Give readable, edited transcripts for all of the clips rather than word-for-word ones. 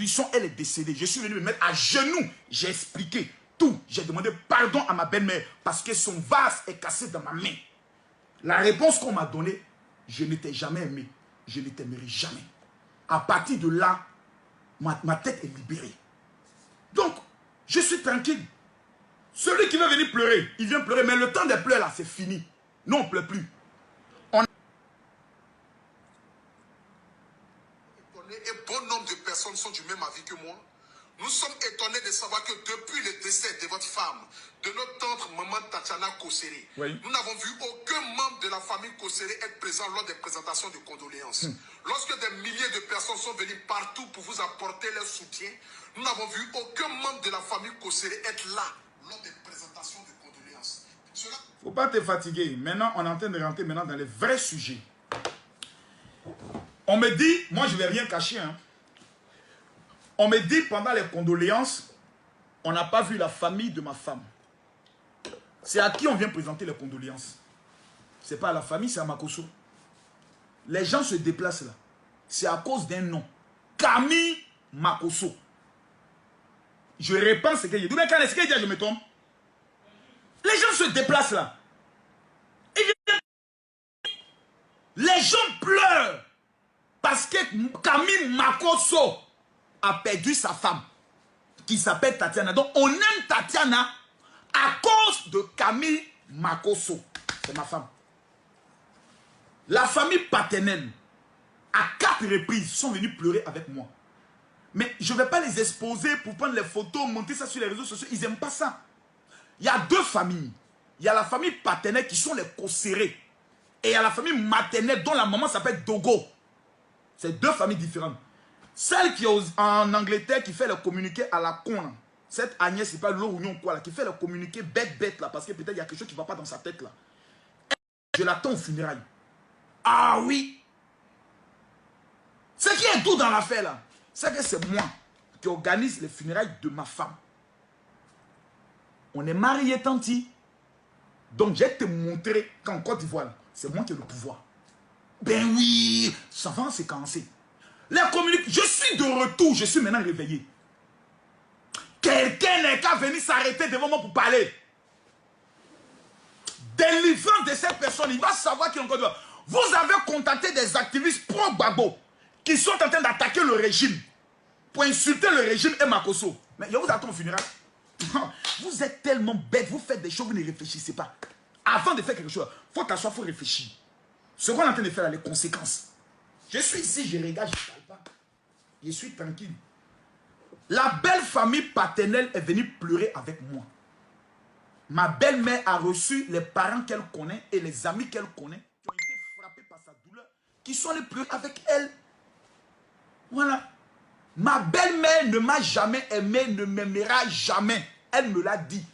conditions, elle est décédée. Je suis venu me mettre à genoux. J'ai expliqué tout. J'ai demandé pardon à ma belle-mère parce que son vase est cassé dans ma main. La réponse qu'on m'a donnée, je ne t'ai jamais aimé. Je ne t'aimerai jamais. À partir de là, ma tête est libérée. Donc, je suis tranquille. Celui qui veut venir pleurer, il vient pleurer. Mais le temps des pleurs, là, c'est fini. Non, on ne pleure plus. Et bon nombre de personnes sont du même avis que moi. Nous sommes étonnés de savoir que depuis le décès de votre femme, de notre tante maman Tatiana Kosseré, oui, nous n'avons vu aucun membre de la famille Kosseré être présent lors des présentations de condoléances. Lorsque des milliers de personnes sont venues partout pour vous apporter leur soutien, nous n'avons vu aucun membre de la famille Kosseré être là lors des présentations de condoléances. Cela... Faut pas te fatiguer. Maintenant, on est en train de rentrer maintenant dans les vrais sujets. On me dit, moi je ne vais rien cacher, hein. On me dit pendant les condoléances, on n'a pas vu la famille de ma femme. C'est à qui on vient présenter les condoléances? Ce n'est pas à la famille, c'est à Makosso. Les gens se déplacent là. C'est à cause d'un nom. Camille Makosso. Je réponds ce que j'ai dit. Mais quand est-ce que je me trompe? Les gens se déplacent là. Les gens pleurent. Parce que Camille Makosso a perdu sa femme, qui s'appelle Tatiana. Donc, on aime Tatiana à cause de Camille Makosso. C'est ma femme. La famille paternelle, à 4 reprises, sont venus pleurer avec moi. Mais je ne vais pas les exposer pour prendre les photos, monter ça sur les réseaux sociaux. Ils n'aiment pas ça. Il y a 2 familles. Il y a la famille paternelle qui sont les Kosseré. Et il y a la famille maternelle dont la maman s'appelle Dogo. C'est 2 familles différentes. Celle qui est en Angleterre, qui fait le communiqué à la con, là. Cette Agnès, c'est pas l'Oignon quoi, là, qui fait le communiqué bête, là, parce que peut-être il y a quelque chose qui ne va pas dans sa tête, là. Je l'attends au funérailles. Ah oui! Ce qui est tout dans l'affaire, là, c'est que c'est moi qui organise les funérailles de ma femme. On est mariés, tanti. Donc, je vais te montrer qu'en Côte d'Ivoire, c'est moi qui ai le pouvoir. Ben oui, ça va en séquencer. Les communiques, je suis de retour, je suis maintenant réveillé. Quelqu'un n'est qu'à venir s'arrêter devant moi pour parler. Délivrant de cette personne, il va savoir qu'il est encore dehors. Vous avez contacté des activistes pro-Gbagbo qui sont en train d'attaquer le régime pour insulter le régime et Makosso. Mais je vous attends au funérail. Vous êtes tellement bête, vous faites des choses, vous ne réfléchissez pas. Avant de faire quelque chose, il faut t'asseoir, il faut réfléchir. Ce qu'on est en train de faire, les conséquences. Je suis ici, je regarde, je ne parle pas. Je suis tranquille. La belle famille paternelle est venue pleurer avec moi. Ma belle-mère a reçu les parents qu'elle connaît et les amis qu'elle connaît qui ont été frappés par sa douleur, qui sont allés pleurer avec elle. Voilà. Ma belle-mère ne m'a jamais aimé, ne m'aimera jamais. Elle me l'a dit.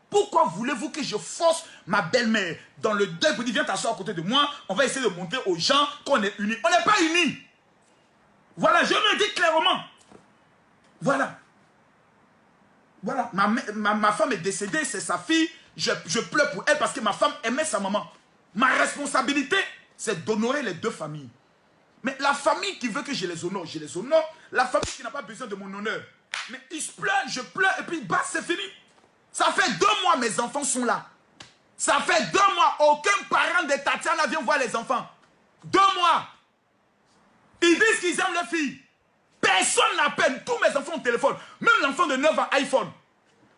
Pourquoi voulez-vous que je force ma belle-mère dans le deuil pour dire viens t'asseoir à côté de moi, on va essayer de montrer aux gens qu'on est unis. On n'est pas unis. Voilà, je me dis clairement. Voilà. Voilà, ma femme est décédée, c'est sa fille. Je pleure pour elle parce que ma femme aimait sa maman. Ma responsabilité, c'est d'honorer les 2 familles. Mais la famille qui veut que je les honore, je les honore. La famille qui n'a pas besoin de mon honneur. Mais ils se pleurent, je pleure et puis bah, c'est fini. Ça fait 2 mois, mes enfants sont là. Ça fait 2 mois, aucun parent de Tatiana vient voir les enfants. 2 mois. Ils disent qu'ils aiment leur fille. Personne n'appelle. Tous mes enfants ont téléphone. Même l'enfant de 9 ans, iPhone.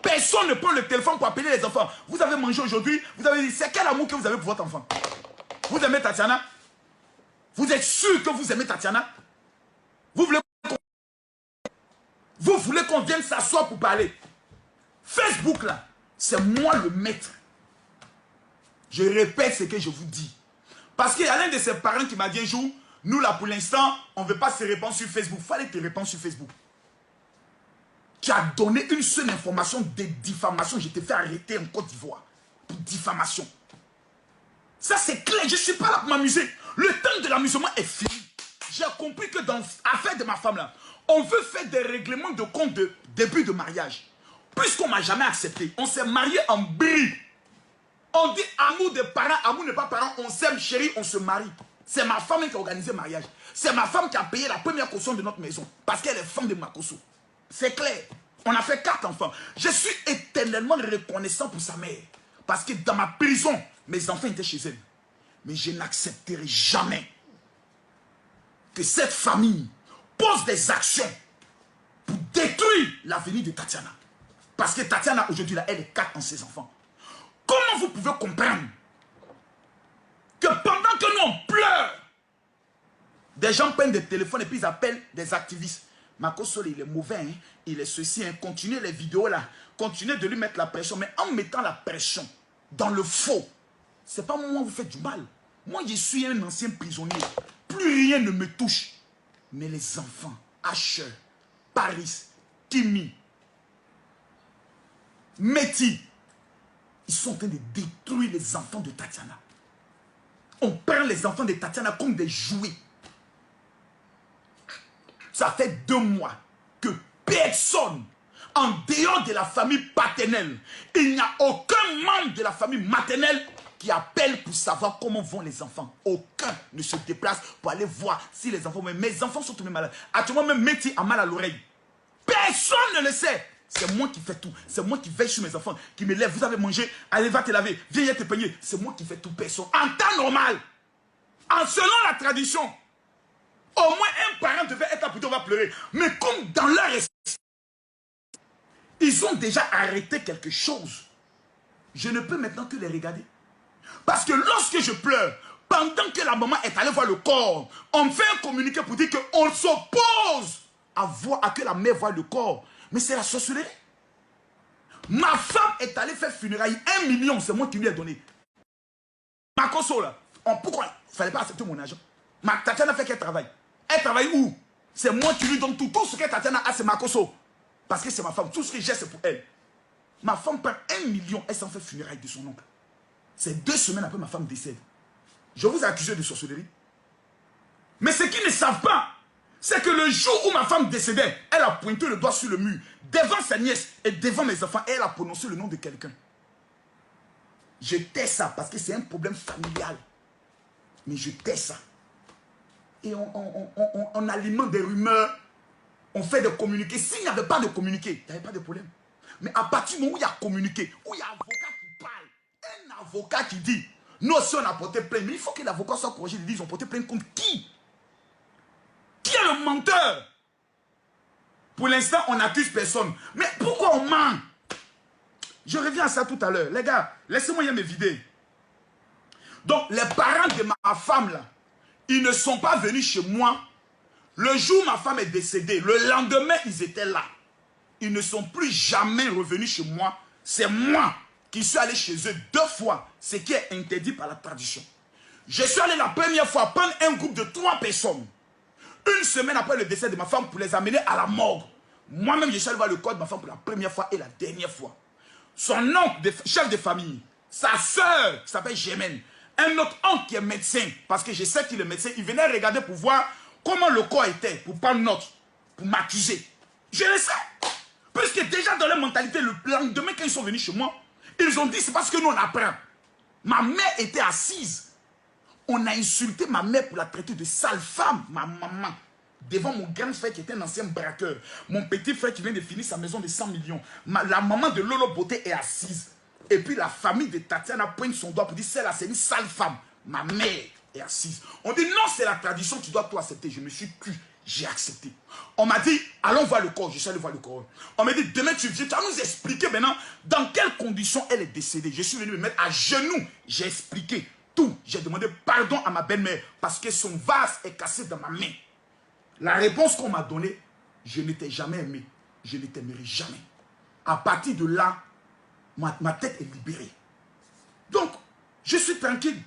Personne ne prend le téléphone pour appeler les enfants. Vous avez mangé aujourd'hui. Vous avez dit, c'est quel amour que vous avez pour votre enfant? Vous aimez Tatiana? Vous êtes sûr que vous aimez Tatiana? Vous voulez qu'on vienne s'asseoir pour parler? Facebook, là, c'est moi le maître. Je répète ce que je vous dis. Parce qu'il y a l'un de ses parents qui m'a dit un jour, nous là pour l'instant, on ne veut pas se répandre sur Facebook. Il fallait te répandre sur Facebook. Tu as donné une seule information de diffamation. Je t'ai fait arrêter en Côte d'Ivoire. Pour diffamation. Ça c'est clair, je ne suis pas là pour m'amuser. Le temps de l'amusement est fini. J'ai compris que dans l'affaire de ma femme là, on veut faire des règlements de compte de début de mariage. Puisqu'on ne m'a jamais accepté, on s'est marié en bris. On dit amour de parents, amour n'est pas parent, on s'aime chérie, on se marie. C'est ma femme qui a organisé le mariage. C'est ma femme qui a payé la première caution de notre maison. Parce qu'elle est femme de Makosso. C'est clair. On a fait 4 enfants. Je suis éternellement reconnaissant pour sa mère. Parce que dans ma prison, mes enfants étaient chez elle. Mais je n'accepterai jamais que cette famille pose des actions pour détruire l'avenir de Tatiana. Parce que Tatiana, aujourd'hui, elle est 4 dans ses enfants. Comment vous pouvez comprendre que pendant que nous, on pleure, des gens prennent des téléphones et puis ils appellent des activistes. Makosso, il est mauvais, hein? Il est ceci, hein? Continuez les vidéos là, continuez de lui mettre la pression, mais en mettant la pression dans le faux, c'est pas moi vous faites du mal. Moi, je suis un ancien prisonnier. Plus rien ne me touche. Mais les enfants, Asher, Paris, Kimi, Meti, ils sont en train de détruire les enfants de Tatiana. On prend les enfants de Tatiana comme des jouets. Ça fait 2 mois que personne, en dehors de la famille paternelle, il n'y a aucun membre de la famille maternelle qui appelle pour savoir comment vont les enfants. Aucun ne se déplace pour aller voir si les enfants vont. Mes enfants sont tombés malades. Actuellement, même Meti a mal à l'oreille. Personne ne le sait. C'est moi qui fais tout. C'est moi qui veille sur mes enfants, qui me lève. Vous avez mangé, allez, va te laver, viens te peigner. C'est moi qui fais tout. Personne. En temps normal, selon la tradition, au moins un parent devait être là pour dire on va pleurer. Mais comme dans leur esprit, ils ont déjà arrêté quelque chose. Je ne peux maintenant que les regarder. Parce que lorsque je pleure, pendant que la maman est allée voir le corps, on me fait un communiqué pour dire qu'on s'oppose à que la mère voie le corps. Mais c'est la sorcellerie. Ma femme est allée faire funérailles. 1 million, c'est moi qui lui ai donné. Makosso, là. Pourquoi il ne fallait pas accepter mon argent? Tatiana fait qu'elle travaille. Elle travaille où? C'est moi qui lui donne tout. Tout ce que Tatiana a, c'est Makosso. Parce que c'est ma femme. Tout ce que j'ai, c'est pour elle. Ma femme prend 1 million. Elle s'en fait funérailles de son oncle. C'est 2 semaines après ma femme décède. Je vous ai accusé de sorcellerie. Mais ce qu'ils ne savent pas, c'est que le jour où ma femme décédait, elle a pointé le doigt sur le mur, devant sa nièce et devant mes enfants, et elle a prononcé le nom de quelqu'un. Je tais ça parce que c'est un problème familial. Mais je tais ça. Et on alimente des rumeurs, on fait des communiqués. S'il n'y avait pas de communiqué, il n'y avait pas de problème. Mais à partir du moment où il y a communiqué, où il y a un avocat qui parle, un avocat qui dit, nous aussi on a porté plainte, mais il faut que l'avocat soit corrigé, ils disent, ils ont porté plainte contre qui? Qui est le menteur? Pour l'instant, on n'accuse personne. Mais pourquoi on ment? Je reviens à ça tout à l'heure. Les gars, laissez-moi me vider. Donc, les parents de ma femme, là, ils ne sont pas venus chez moi. Le jour où ma femme est décédée, le lendemain, ils étaient là. Ils ne sont plus jamais revenus chez moi. C'est moi qui suis allé chez eux 2 fois, ce qui est interdit par la tradition. Je suis allé la première fois prendre un groupe de 3 personnes. 1 semaine après le décès de ma femme pour les amener à la morgue. Moi-même, je suis allé voir le corps de ma femme pour la première fois et la dernière fois. Son oncle, chef de famille, sa soeur qui s'appelle Germaine, un autre oncle qui est médecin, parce que je sais qu'il est médecin, il venait regarder pour voir comment le corps était, pour prendre note, pour m'accuser. Je le sais. Puisque déjà dans leur mentalité, le lendemain quand ils sont venus chez moi, ils ont dit c'est parce que nous on apprend. Ma mère était assise. On a insulté ma mère pour la traiter de sale femme, ma maman. Devant mon grand frère qui était un ancien braqueur. Mon petit frère qui vient de finir sa maison de 100 millions. La maman de Lolo Beauté est assise. Et puis la famille de Tatiana pointe son doigt pour dire celle-là c'est une sale femme. Ma mère est assise. On dit non, c'est la tradition, tu dois tout accepter. Je me suis cru, j'ai accepté. On m'a dit allons voir le corps. Je suis allé voir le corps. On m'a dit demain tu viens, tu vas nous expliquer maintenant dans quelles conditions elle est décédée. Je suis venu me mettre à genoux. J'ai expliqué tout. J'ai demandé pardon à ma belle-mère parce que son vase est cassé dans ma main. La réponse qu'on m'a donnée, je ne t'ai jamais aimé. Je ne t'aimerai jamais. À partir de là, ma tête est libérée. Donc, je suis tranquille.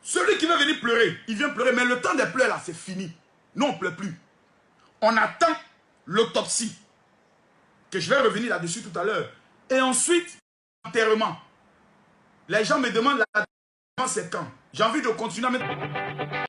Celui qui veut venir pleurer, il vient pleurer. Mais le temps des pleurs là, c'est fini. Nous, on ne pleure plus. On attend l'autopsie. Que je vais revenir là-dessus tout à l'heure. Et ensuite, l'enterrement. Les gens me demandent l'enterrement, c'est quand? J'ai envie de continuer à mettre...